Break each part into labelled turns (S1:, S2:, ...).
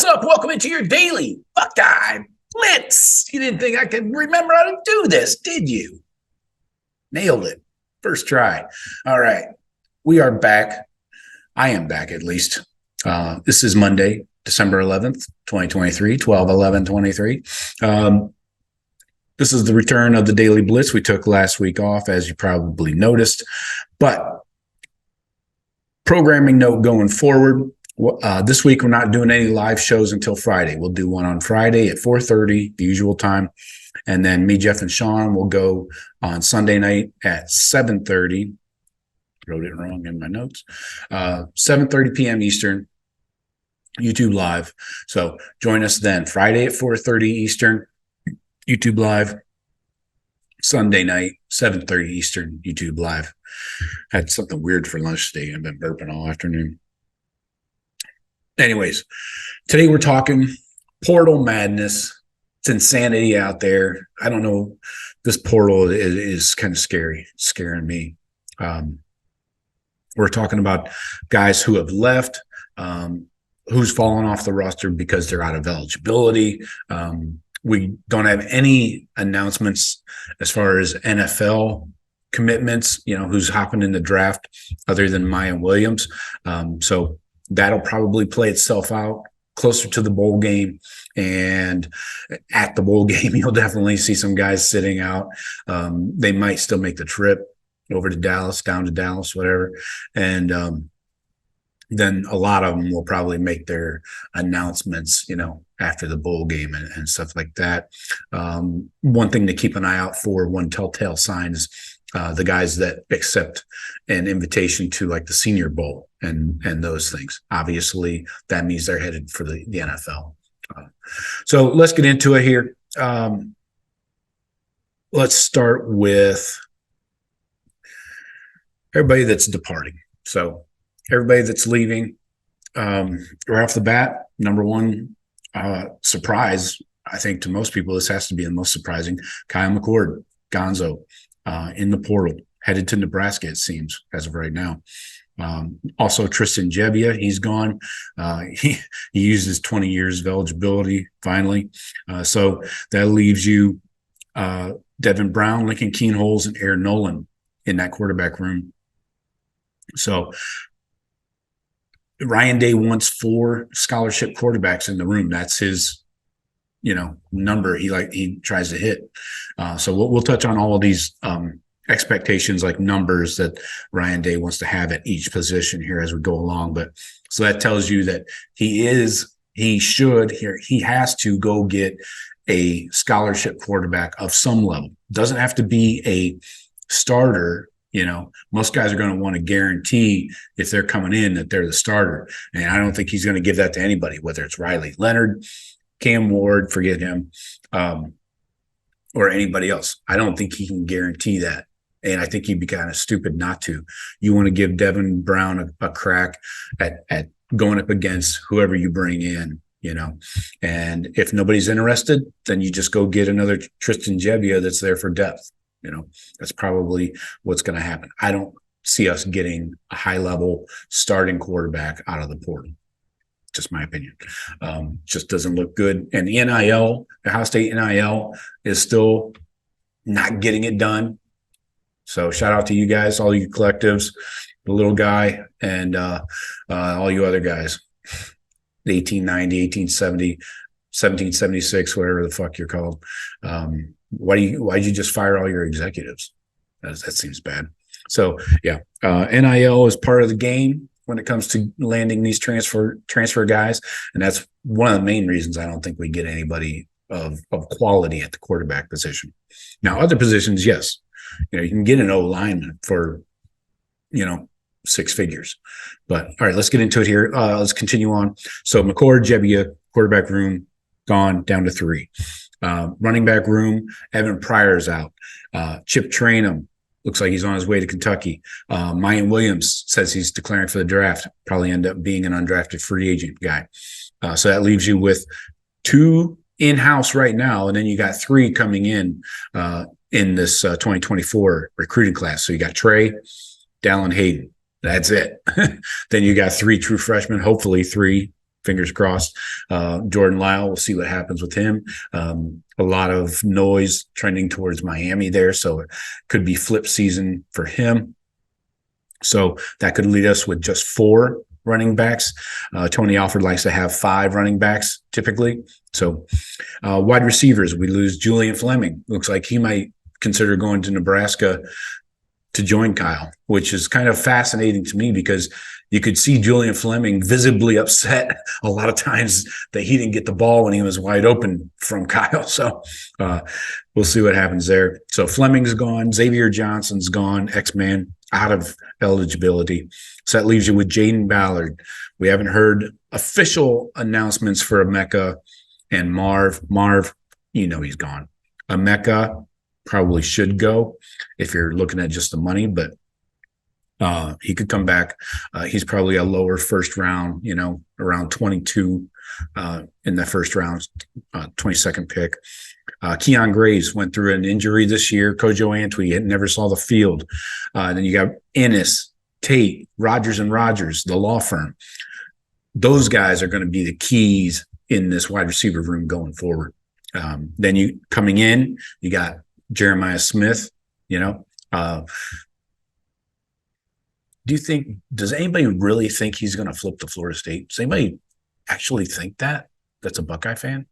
S1: What's up? Welcome into your daily Buckeye Blitz. You didn't think I could remember how to do this, did you? Nailed it. First try. All right. We are back. I am back, at least. This is Monday, December 11th, 2023, 12/11/23. This is the return of the Daily Blitz. We took last week off, as you probably noticed. But programming note going forward, this week we're not doing any live shows until Friday. We'll do one on Friday at 4:30, the usual time. And then me, Jeff, and Sean will go on Sunday night at 7:30. Wrote it wrong in my notes. 7:30 p.m. Eastern, YouTube Live. So join us then. Friday at 4:30 Eastern, YouTube Live. Sunday night, 7:30 Eastern, YouTube Live. Had something weird for lunch today. I've been burping all afternoon. Anyways, today we're talking portal madness. It's insanity out there. I don't know. This portal is kind of scary. It's scaring me. We're talking about guys who have left, who's fallen off the roster because they're out of eligibility. We don't have any announcements as far as NFL commitments, who's hopping in the draft other than Maya Williams. So that'll probably play itself out closer to the bowl game. And at the bowl game, you'll definitely see some guys sitting out. They might still make the trip over to Dallas, down to Dallas, whatever. And then a lot of them will probably make their announcements, after the bowl game and stuff like that. One thing to keep an eye out for, one telltale sign is the guys that accept an invitation to like the Senior Bowl and those things. Obviously, that means they're headed for the NFL. So let's get into it here. Let's start with everybody that's departing. So everybody that's leaving, right off the bat, number one surprise, I think to most people, this has to be the most surprising. Kyle McCord, Gonzo, in the portal, headed to Nebraska, it seems, as of right now. Also, Tristan Gebbia, he's gone. He used his 20 years of eligibility, finally. So that leaves you Devin Brown, Lincoln Keenholz, and Aaron Nolan in that quarterback room. So Ryan Day wants 4 scholarship quarterbacks in the room. That's his, number he tries to hit. So we'll touch on all of these expectations, like numbers that Ryan Day wants to have at each position here as we go along. But so that tells you that he has to go get a scholarship quarterback of some level. Doesn't have to be a starter. Most guys are going to want to guarantee if they're coming in that they're the starter. And I don't think he's going to give that to anybody, whether it's Riley Leonard, Cam Ward, forget him, or anybody else. I don't think he can guarantee that. And I think he'd be kind of stupid not to. You want to give Devin Brown a crack at going up against whoever you bring in, And if nobody's interested, then you just go get another Tristan Gebbia that's there for depth. That's probably what's going to happen. I don't see us getting a high-level starting quarterback out of the portal. Just my opinion. Just doesn't look good. And the NIL, the Ohio State NIL, is still not getting it done. So shout out to you guys, all you collectives, the little guy, and all you other guys. The 1890, 1870, 1776, whatever the fuck you're called. Why'd you just fire all your executives? That seems bad. So yeah, NIL is part of the game when it comes to landing these transfer guys, and that's one of the main reasons I don't think we get anybody of quality at the quarterback position. Now, other positions, yes, you can get an O lineman for 6 figures. But all right, let's get into it here. Let's continue on. So McCord, Gebbia, quarterback room gone, down to 3. Running back room, Evan Pryor's out. Chip Trainum looks like he's on his way to Kentucky. Maya Williams says he's declaring for the draft, probably end up being an undrafted free agent guy. So that leaves you with 2 in-house right now, and then you got 3 coming in this 2024 recruiting class. So you got Trey, Dallin Hayden. That's it. Then you got 3 true freshmen, hopefully 3 fingers crossed. Jordan Lyle, we'll see what happens with him. A lot of noise trending towards Miami there, so it could be flip season for him. So that could lead us with just 4 running backs. Tony Alford likes to have 5 running backs typically. So wide receivers, we lose Julian Fleming. Looks like he might consider going to Nebraska to join Kyle, which is kind of fascinating to me because you could see Julian Fleming visibly upset a lot of times that he didn't get the ball when he was wide open from Kyle. So we'll see what happens there. So Fleming's gone. Xavier Johnson's gone, X-Man, out of eligibility. So that leaves you with Jaden Ballard. We haven't heard official announcements for Emeka and Marv. Marv, you know he's gone. Emeka probably should go if you're looking at just the money, but he could come back. He's probably a lower first round, around 22 in the first round, 22nd pick. Keon Graves went through an injury this year. Kojo Antwi never saw the field. Then you got Ennis, Tate, Rogers and Rogers, the law firm. Those guys are going to be the keys in this wide receiver room going forward. Then you coming in, you got Jeremiah Smith, does anybody really think he's going to flip to Florida State? Does anybody actually think that? That's a Buckeye fan?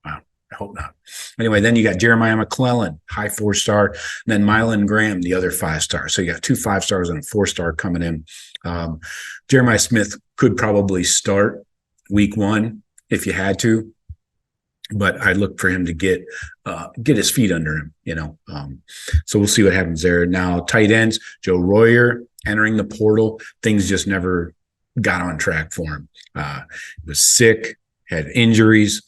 S1: Wow, I hope not. Anyway, then you got Jeremiah McClellan, high 4-star, and then Mylan Graham, the other 5-star. So you got 2 5-stars and a 4-star coming in. Jeremiah Smith could probably start week 1 if you had to, but I'd look for him to get his feet under him, So we'll see what happens there. Now, tight ends, Joe Royer entering the portal. Things just never got on track for him. He was sick, had injuries.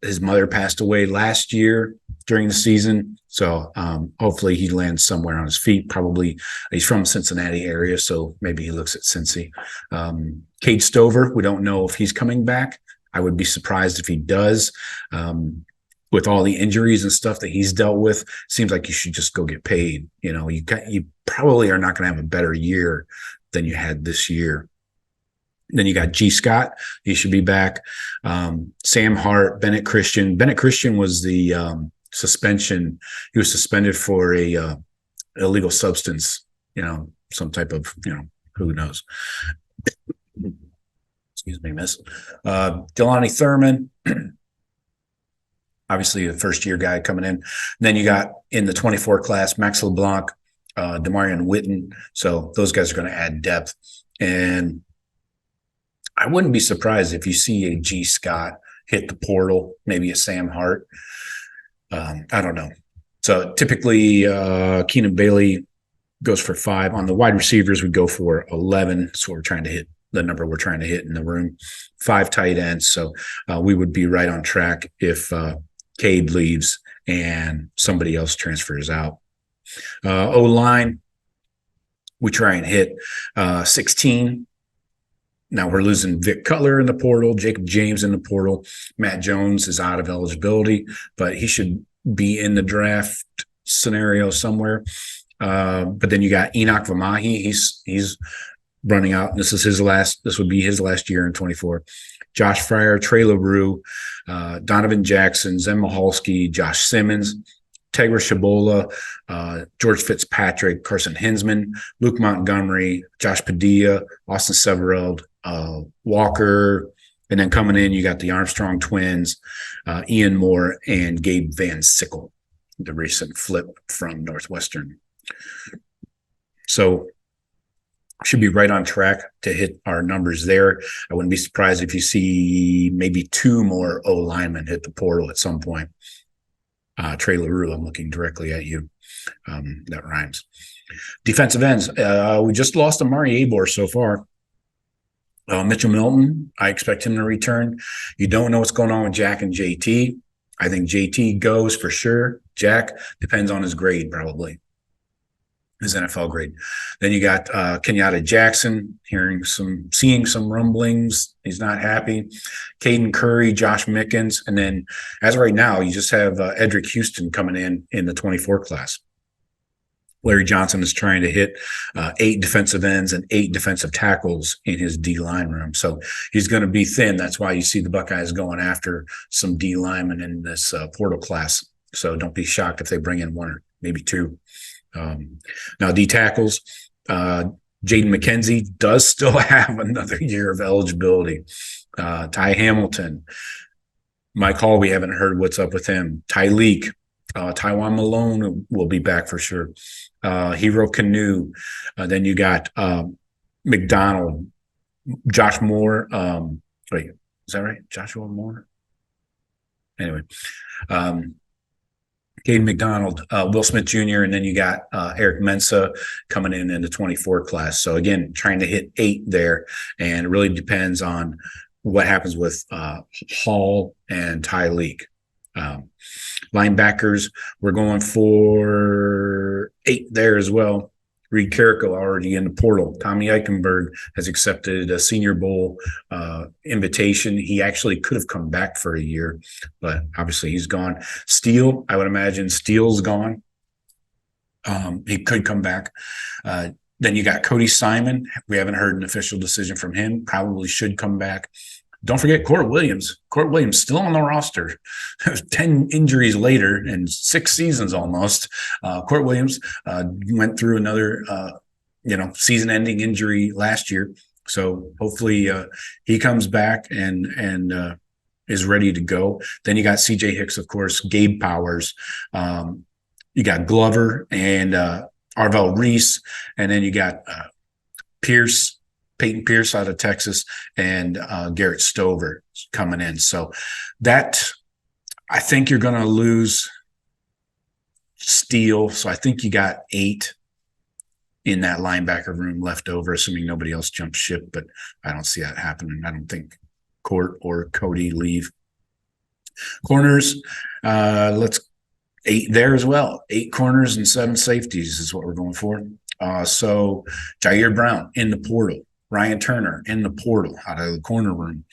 S1: His mother passed away last year during the season. So hopefully he lands somewhere on his feet. Probably he's from Cincinnati area, so maybe he looks at Cincy. Cade Stover, we don't know if he's coming back. I would be surprised if he does. With all the injuries and stuff that he's dealt with, seems like you should just go get paid. You probably are not going to have a better year than you had this year. Then you got G. Scott. He should be back. Sam Hart, Bennett Christian. Bennett Christian was the suspension. He was suspended for a illegal substance, some type of, who knows. Excuse me, miss. Delani Thurman. Obviously, a first-year guy coming in. And then you got in the 24 class, Max LeBlanc, Demarion Witten. So those guys are going to add depth. And I wouldn't be surprised if you see a G. Scott hit the portal, maybe a Sam Hart. I don't know. So typically, Keenan Bailey goes for 5. On the wide receivers, we go for 11. So we're trying to hit the number we're trying to hit in the room. 5 tight ends. So we would be right on track if Cade leaves and somebody else transfers out. O-line, we try and hit 16. Now we're losing Vic Cutler in the portal, Jacob James in the portal. Matt Jones is out of eligibility, but he should be in the draft scenario somewhere. But then you got Enoch Vamahi. He's running out. This would be his last year in 24. Josh Fryer, Trey LaRue, Donovan Jackson, Zen Mahalski, Josh Simmons, Tegra Shabola, George Fitzpatrick, Carson Hinsman, Luke Montgomery, Josh Padilla, Austin Severeld, Walker, and then coming in, you got the Armstrong twins, Ian Moore, and Gabe Van Sickle, the recent flip from Northwestern. So should be right on track to hit our numbers there. I wouldn't be surprised if you see maybe 2 more O linemen hit the portal at some point. Trey LaRue, I'm looking directly at you. That rhymes. Defensive ends. We just lost Amari Abor so far. Mitchell Milton, I expect him to return. You don't know what's going on with Jack and JT. I think JT goes for sure. Jack depends on his grade, probably. His NFL grade. Then you got Kenyatta Jackson, seeing some rumblings. He's not happy. Caden Curry, Josh Mickens. And then as of right now, you just have Edric Houston coming in the 24 class. Larry Johnson is trying to hit 8 defensive ends and 8 defensive tackles in his D line room. So he's going to be thin. That's why you see the Buckeyes going after some D linemen in this portal class. So don't be shocked if they bring in 1 or maybe 2. Now, D tackles, Jaden McKenzie does still have another year of eligibility. Ty Hamilton, Mike Hall, we haven't heard what's up with him. Tyleek, Taiwan Malone will be back for sure. Hero Canoe. Then you got McDonald, Josh Moore. Wait, is that right? Joshua Moore? Anyway, Caden McDonald, Will Smith Jr., and then you got Eric Mensa coming in the 24 class. So again, trying to hit 8 there, and it really depends on what happens with Hall and Tyleek. Linebackers, we're going for 8 there as well. Reed Carrico already in the portal. Tommy Eichenberg has accepted a Senior Bowl invitation. He actually could have come back for a year, but obviously he's gone. Steele, I would imagine Steele's gone. He could come back. Then you got Cody Simon. We haven't heard an official decision from him. Probably should come back. Don't forget Court Williams. Court Williams still on the roster. 10 injuries later and 6 seasons almost. Court Williams went through another, season-ending injury last year. So hopefully he comes back and is ready to go. Then you got C.J. Hicks, of course, Gabe Powers. You got Glover and Arvell Reese. And then you got Peyton Pierce out of Texas, and Garrett Stover coming in. So that, I think you're going to lose Steele. So I think you got 8 in that linebacker room left over, assuming nobody else jumps ship, but I don't see that happening. I don't think Court or Cody leave. Corners, let's 8 there as well. 8 corners and 7 safeties is what we're going for. So Jair Brown in the portal. Ryan Turner in the portal out of the corner room.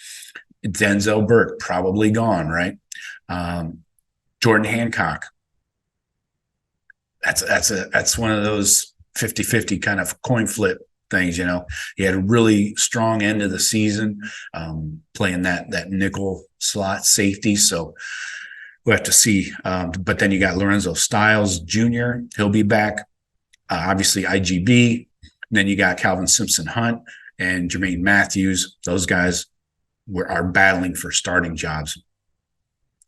S1: Denzel Burke probably gone, right? Jordan Hancock. That's one of those 50-50 kind of coin flip things, you know. He had a really strong end of the season, playing that nickel slot safety. So we'll have to see. But then you got Lorenzo Styles Jr. He'll be back. Obviously IGB. Then you got Calvin Simpson Hunt and Jermaine Matthews. Those guys are battling for starting jobs.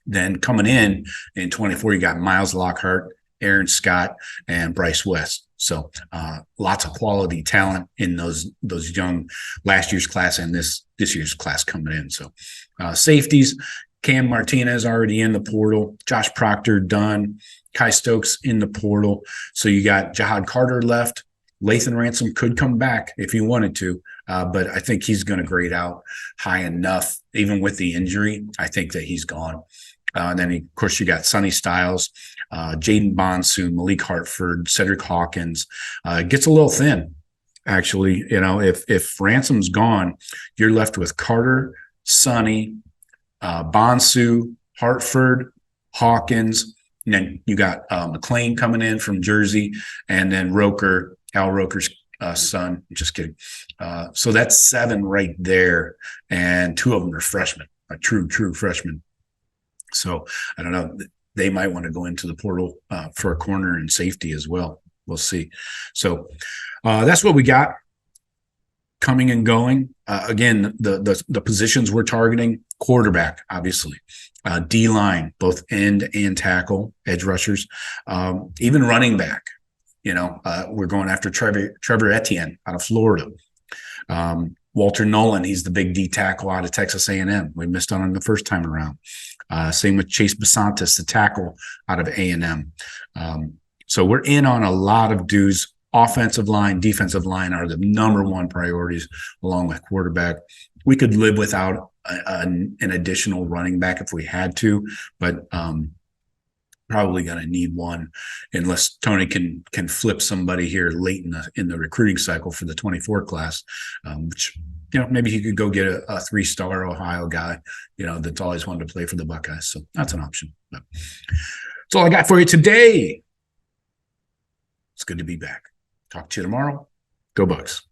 S1: Then coming in 24, you got Miles Lockhart, Aaron Scott, and Bryce West. So lots of quality talent in those young last year's class and this year's class coming in. So safeties, Cam Martinez already in the portal, Josh Proctor done, Kai Stokes in the portal. So you got Jahad Carter left. Lathan Ransom could come back if he wanted to, but I think he's going to grade out high enough, even with the injury. I think that he's gone. And then, of course, you got Sonny Styles, Jaden Bonsu, Malik Hartford, Cedric Hawkins. It gets a little thin, actually. You know, if Ransom's gone, you're left with Carter, Sonny, Bonsu, Hartford, Hawkins. And then you got McLean coming in from Jersey, and then Roker, Al Roker's son. Just kidding. So that's 7 right there, and 2 of them are freshmen, a true freshmen. So I don't know. They might want to go into the portal for a corner and safety as well. We'll see. So that's what we got coming and going. Again, the positions we're targeting: quarterback, obviously, D-line, both end and tackle, edge rushers, even running back. You know, we're going after Trevor Etienne out of Florida. Walter Nolan, he's the big D tackle out of Texas A&M. We missed on him the first time around. Same with Chase Basantis, the tackle out of A&M. So we're in on a lot of dudes. Offensive line, defensive line are the number 1 priorities, along with quarterback. We could live without an additional running back if we had to, but probably going to need one unless Tony can flip somebody here late in the recruiting cycle for the 24 class, which, you know, maybe he could go get a 3-star Ohio guy, you know, that's always wanted to play for the Buckeyes. So that's an option. But that's all I got for you today. It's good to be back. Talk to you tomorrow. Go Bucks.